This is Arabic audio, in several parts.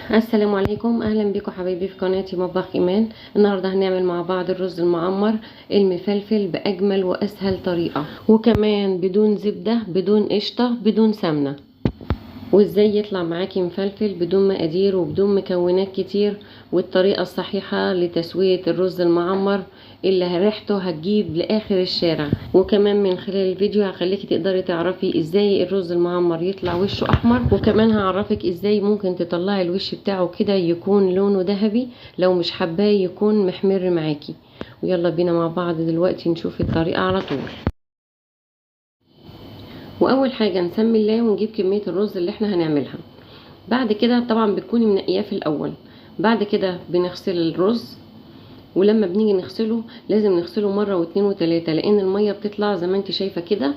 السلام عليكم، اهلا بكم حبايبي في قناتي مطبخ ايمان. النهارده هنعمل مع بعض الرز المعمر المفلفل باجمل واسهل طريقه، وكمان بدون زبده، بدون قشطه، بدون سمنه. وازاي يطلع معاكي مفلفل بدون مقادير وبدون مكونات كتير، والطريقة الصحيحة لتسوية الرز المعمر اللي ريحته هتجيب لاخر الشارع. وكمان من خلال الفيديو هخليكي تقدري تعرفي ازاي الرز المعمر يطلع وشه احمر، وكمان هعرفك ازاي ممكن تطلعي الوش بتاعه كده يكون لونه ذهبي لو مش حباه يكون محمر معاكي. ويلا بينا مع بعض دلوقتي نشوف الطريقة على طول. واول حاجه نسمي الله ونجيب كميه الرز اللي احنا هنعملها. بعد كده طبعا بتكوني منقياه في الاول. بعد كده بنغسل الرز، ولما بنيجي نغسله لازم نغسله مره واتنين وتلاته، لان الميه بتطلع زي ما انت شايفه كده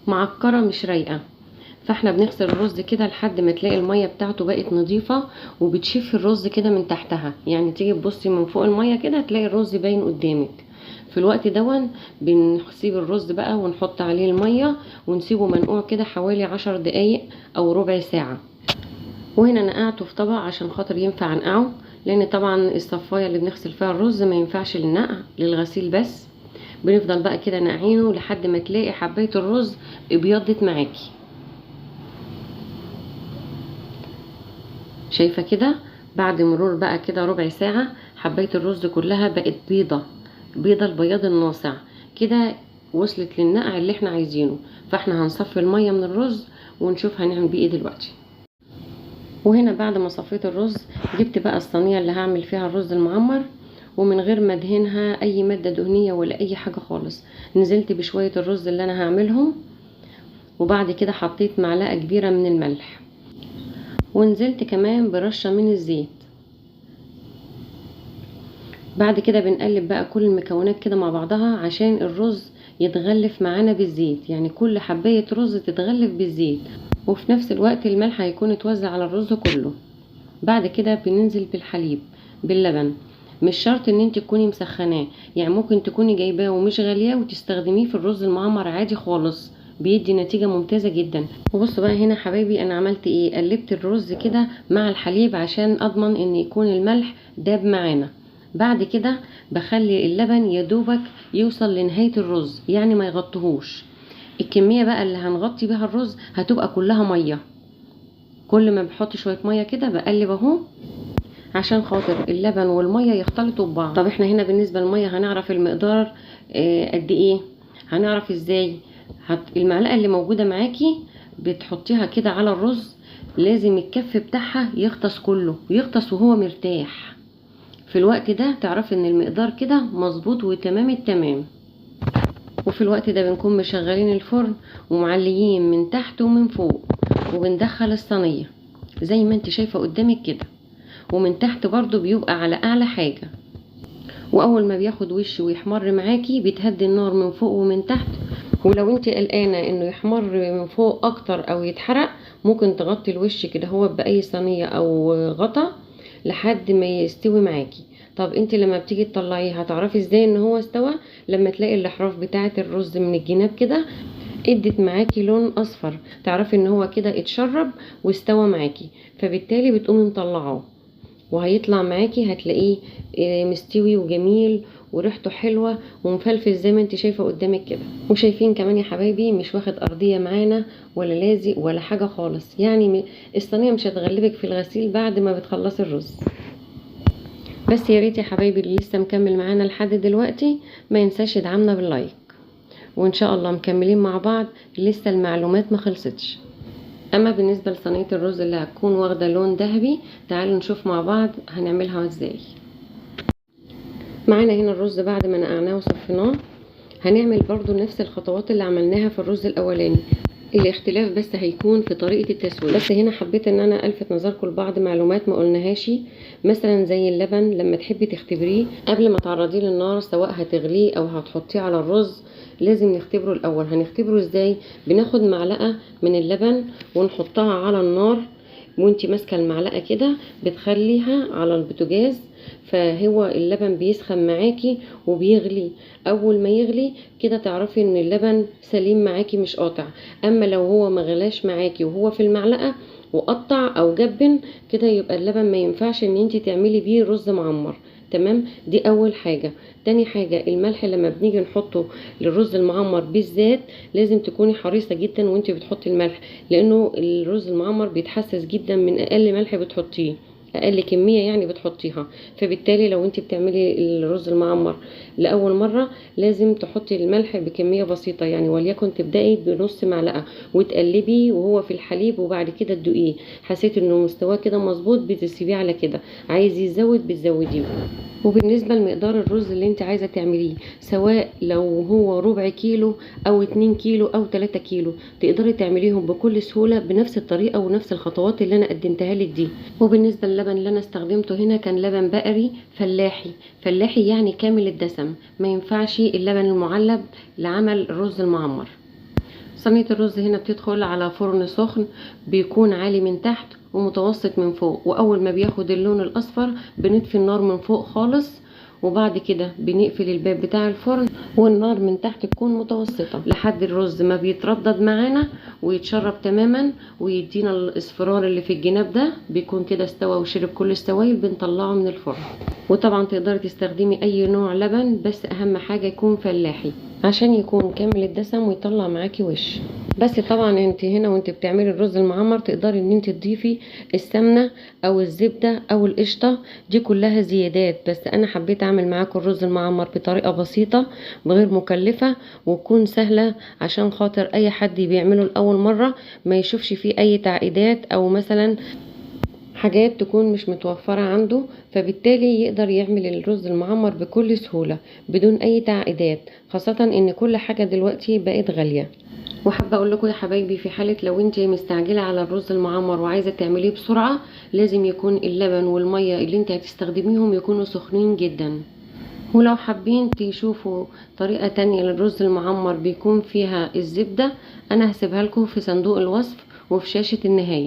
معكره مش رايقه. فاحنا بنغسل الرز كده لحد ما تلاقي الميه بتاعته بقت نظيفه وبتشف الرز كده من تحتها، يعني تيجي تبصي من فوق الميه كده تلاقي الرز باين قدامك. في الوقت دون بنسيب الرز بقى ونحط عليه الميه ونسيبه منقوع كده حوالي 10 دقايق او ربع ساعه. وهنا نقعته في طبق عشان خاطر ينفع نقعه، لان طبعا الصفايه اللي بنغسل فيها الرز ما ينفعش للنقع، للغسيل بس. بنفضل بقى كده نقعينه لحد ما تلاقي حبايه الرز ابيضت معاكي. شايفه كده بعد مرور بقى كده ربع ساعه حبايه الرز كلها بقت بيضه، بيضه البياض الناصع كده، وصلت للنقع اللي احنا عايزينه. فاحنا هنصفي الميه من الرز ونشوف هنعمل بيه ايه دلوقتي. وهنا بعد ما صفيت الرز جبت بقى الصينيه اللي هعمل فيها الرز المعمر، ومن غير ما ادهنها اي ماده دهنيه ولا اي حاجه خالص، نزلت بشويه الرز اللي انا هعملهم، وبعد كده حطيت معلقه كبيره من الملح، ونزلت كمان برشه من الزيت. بعد كده بنقلب بقى كل المكونات كده مع بعضها عشان الرز يتغلف معانا بالزيت، يعني كل حبايه رز تتغلف بالزيت، وفي نفس الوقت الملح هيكون اتوزع على الرز كله. بعد كده بننزل بالحليب، باللبن. مش شرط ان انت تكوني مسخناه، يعني ممكن تكوني جايباه ومش غالياه وتستخدميه في الرز المعمر عادي خالص، بيدي نتيجة ممتازة جدا. وبصوا بقى هنا حبايبي انا عملت ايه، قلبت الرز كده مع الحليب عشان اضمن ان يكون الملح داب معانا. بعد كده بخلي اللبن يدوبك يوصل لنهاية الرز، يعني ما يغطهوش. الكمية بقى اللي هنغطي بها الرز هتبقى كلها مية. كل ما بحط شوية مية كده بقلب اهو عشان خاطر اللبن والمية يختلطوا ببعض. طب احنا هنا بالنسبة للمية هنعرف المقدار قد ايه؟ هنعرف ازاي؟ المعلقة اللي موجودة معاكي بتحطيها كده على الرز، لازم الكف بتاعها يغطس كله، يغطس وهو مرتاح. في الوقت ده تعرفي ان المقدار كده مظبوط وتمام التمام. وفي الوقت ده بنكون مشغلين الفرن ومعليين من تحت ومن فوق، وبندخل الصينية زي ما انت شايفة قدامك كده، ومن تحت برضو بيبقى على اعلى حاجة. واول ما بياخد وش ويحمر معاكي بتهدي النار من فوق ومن تحت. ولو انت قلقانة انه يحمر من فوق اكتر او يتحرق، ممكن تغطي الوش كده هو باي صينية او غطا لحد ما يستوي معاكي. طب انت لما بتيجي تطلعيه هتعرفي ازاي ان هو استوى؟ لما تلاقي الاحراف بتاعه الرز من الجناب كده ادت معاكي لون اصفر، تعرفي ان هو كده اتشرب واستوى معاكي، فبالتالي بتقومي مطلعاه وهيطلع معاكي هتلاقيه مستوي وجميل وريحته حلوة ومفلفل زي ما انت شايفة قدامك كده. وشايفين كمان يا حبايبي مش واخد ارضية معانا ولا لازق ولا حاجة خالص، يعني الصينية مش هتغلبك في الغسيل بعد ما بتخلصي الرز. بس يا ريت يا حبايبي اللي لسه مكمل معانا لحد دلوقتي ما ينساش يدعمنا باللايك، وان شاء الله مكملين مع بعض، لسه المعلومات ما خلصتش. اما بالنسبه لصينيه الرز اللي هتكون واخده لون ذهبي، تعالوا نشوف مع بعض هنعملها ازاي. معانا هنا الرز بعد ما نقعناه وصفيناه، هنعمل برضو نفس الخطوات اللي عملناها في الرز الاولاني، الاختلاف بس هيكون في طريقه التسويه. بس هنا حبيت ان انا الفت نظركم لبعض معلومات ما قلناهاش، مثلا زي اللبن لما تحبي تختبريه قبل ما تعرضيه للنار، سواء هتغليه او هتحطيه على الرز، لازم نختبره الاول. هنختبره ازاي؟ بناخد معلقه من اللبن ونحطها على النار، وانتي ماسكه المعلقه كده بتخليها على البوتاجاز، فهو اللبن بيسخن معاكي وبيغلي. اول ما يغلي كده تعرفي ان اللبن سليم معاكي مش قاطع. اما لو هو ما غلاش معاكي وهو في المعلقه، وقطع او جبن كده، يبقى اللبن ما ينفعش ان انت تعملي بيه رز معمر. تمام، دي اول حاجة. تاني حاجة، الملح لما بنيجي نحطه للرز المعمر بالذات لازم تكوني حريصة جدا وانت بتحطي الملح، لانه الرز المعمر بيتحسس جدا من اقل ملح بتحطيه، اقل كمية يعني بتحطيها. فبالتالي لو انت بتعملي الرز المعمر لاول مرة لازم تحطي الملح بكمية بسيطة، يعني وليكن تبدأي بنص معلقة وتقلبي وهو في الحليب، وبعد كده تدوقيه، حسيت انه مستواه كده مظبوط بتسيبيه على كده، عايز يزود بتزوديه. وبالنسبة لمقدار الرز اللي انت عايزة تعمليه، سواء لو هو ربع كيلو او 2 كيلو او 3 كيلو، تقدري تعمليهم بكل سهولة بنفس الطريقة ونفس الخطوات اللي انا قدمتها لك دي. وبالنسبة للبن اللي انا استخدمته هنا كان لبن بقري فلاحي، فلاحي يعني كامل الدسم، ما ينفعش اللبن المعلب لعمل الرز المعمر. صينية الرز هنا بتدخل على فرن سخن، بيكون عالي من تحت ومتوسط من فوق، واول ما بياخد اللون الاصفر بنطفي النار من فوق خالص، وبعد كده بنقفل الباب بتاع الفرن والنار من تحت تكون متوسطة لحد الرز ما بيتردد معانا ويتشرب تماما ويدينا الاصفرار اللي في الجناب ده، بيكون كده استوى وشرب كل السوائل، بنطلعه من الفرن. وطبعا تقدري تستخدمي اي نوع لبن، بس اهم حاجة يكون فلاحي عشان يكون كامل الدسم ويطلع معاكي وش. بس طبعا انت هنا وانت بتعملي الرز المعمر تقدري ان انت تضيفي السمنة او الزبدة او القشطة، دي كلها زيادات، بس انا حبيت اعمل معاكم الرز المعمر بطريقة بسيطة وغير مكلفة وتكون سهلة، عشان خاطر اي حد بيعمله لاول مرة ما يشوفش فيه اي تعقيدات او مثلا حاجات تكون مش متوفرة عنده، فبالتالي يقدر يعمل الرز المعمر بكل سهولة بدون اي تعقيدات، خاصة ان كل حاجة دلوقتي بقت غالية. وحابة اقول لكم يا حبايبي، في حالة لو انت مستعجلة على الرز المعمر وعايزة تعمليه بسرعة، لازم يكون اللبن والمية اللي انت هتستخدميهم يكونوا سخنين جدا. ولو حابين تشوفوا طريقة تانية للرز المعمر بيكون فيها الزبدة، انا هسيبها لكم في صندوق الوصف وفي شاشة النهاية.